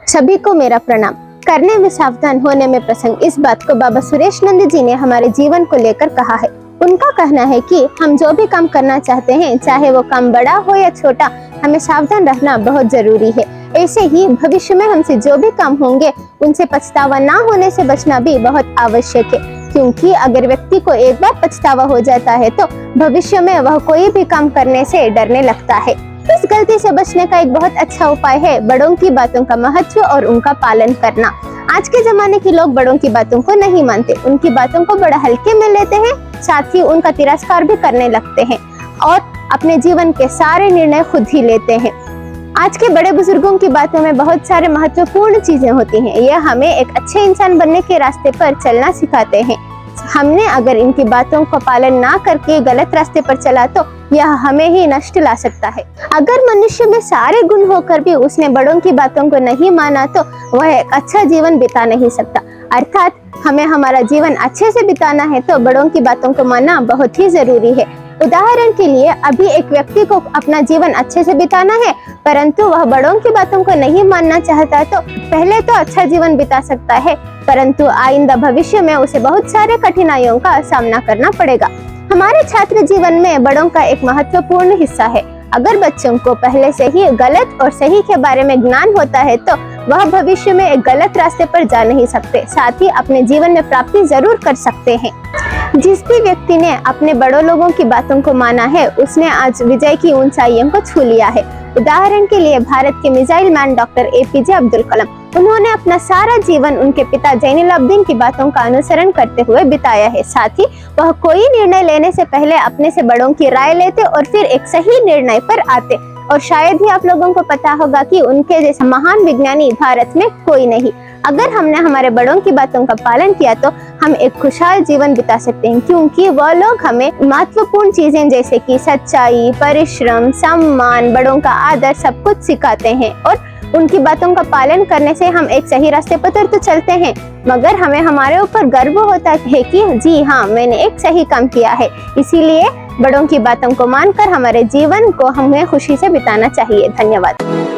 सभी को मेरा प्रणाम। करने में सावधान, होने में प्रसंग, इस बात को बाबा सुरेश नंद जी ने हमारे जीवन को लेकर कहा है। उनका कहना है कि हम जो भी काम करना चाहते हैं, चाहे वो काम बड़ा हो या छोटा, हमें सावधान रहना बहुत जरूरी है। ऐसे ही भविष्य में हमसे जो भी काम होंगे, उनसे पछतावा ना होने से बचना भी बहुत आवश्यक है, क्योंकि अगर व्यक्ति को एक बार पछतावा हो जाता है तो भविष्य में वह कोई भी काम करने से डरने लगता है। इस गलती से बचने का एक बहुत अच्छा उपाय है बड़ों की बातों का महत्व और उनका पालन करना। आज के जमाने के लोग बड़ों की बातों को नहीं मानते, उनकी बातों को बड़ा हल्के में लेते हैं, साथ ही उनका तिरस्कार भी करने लगते हैं और अपने जीवन के सारे निर्णय खुद ही लेते हैं। आज के बड़े बुजुर्गों की बातों में बहुत सारे महत्वपूर्ण चीजें होती हैं। यह हमें एक अच्छे इंसान बनने के रास्ते पर चलना सिखाते हैं। हमने अगर इनकी बातों का पालन ना करके गलत रास्ते पर चला तो यह हमें ही नष्ट ला सकता है। अगर मनुष्य में सारे गुण होकर भी उसने बड़ों की बातों को नहीं माना तो वह एक अच्छा जीवन बिता नहीं सकता। अर्थात हमें हमारा जीवन अच्छे से बिताना है तो बड़ों की बातों को मानना बहुत ही जरूरी है। उदाहरण के लिए, अभी एक व्यक्ति को अपना जीवन अच्छे से बिताना है, परंतु वह बड़ों की बातों को नहीं मानना चाहता, तो पहले तो अच्छा जीवन बिता सकता है, परंतु आइंदा भविष्य में उसे बहुत सारे कठिनाइयों का सामना करना पड़ेगा। हमारे छात्र जीवन में बड़ों का एक महत्वपूर्ण हिस्सा है। अगर बच्चों को पहले से ही गलत और सही के बारे में ज्ञान होता है तो वह भविष्य में एक गलत रास्ते पर जा नहीं सकते, साथ ही अपने जीवन में प्राप्ति जरूर कर सकते हैं। जिस भी व्यक्ति ने अपने बड़ों लोगों की बातों को माना है, उसने आज विजय की ऊंचाइयों को छू लिया है। उदाहरण के लिए, भारत के missile man doctor APJ Abdul Kalam, उन्होंने अपना सारा जीवन उनके पिता जैनुलाब्दीन की बातों का अनुसरण करते हुए बिताया है। साथ ही वह कोई निर्णय लेने से पहले अपने से बड़ों की राय लेते और फिर एक सही निर्णय पर आते। और शायद ही आप लोगों को पता होगा कि उनके जैसा महान विज्ञानी भारत में कोई नहीं। अगर हमने हमारे बड़ों की बातों का पालन किया तो हम एक खुशहाल जीवन बिता सकते हैं, क्योंकि वह लोग हमें महत्वपूर्ण चीजें जैसे कि सच्चाई, परिश्रम, सम्मान, बड़ों का आदर सब कुछ सिखाते हैं। और उनकी बातों का पालन करने से हम एक सही रास्ते पर तो चलते हैं, मगर हमें हमारे ऊपर गर्व होता है कि जी हाँ, मैंने एक सही काम किया है। इसीलिए बड़ों की बातों को मानकर हमारे जीवन को हमें खुशी से बिताना चाहिए। धन्यवाद।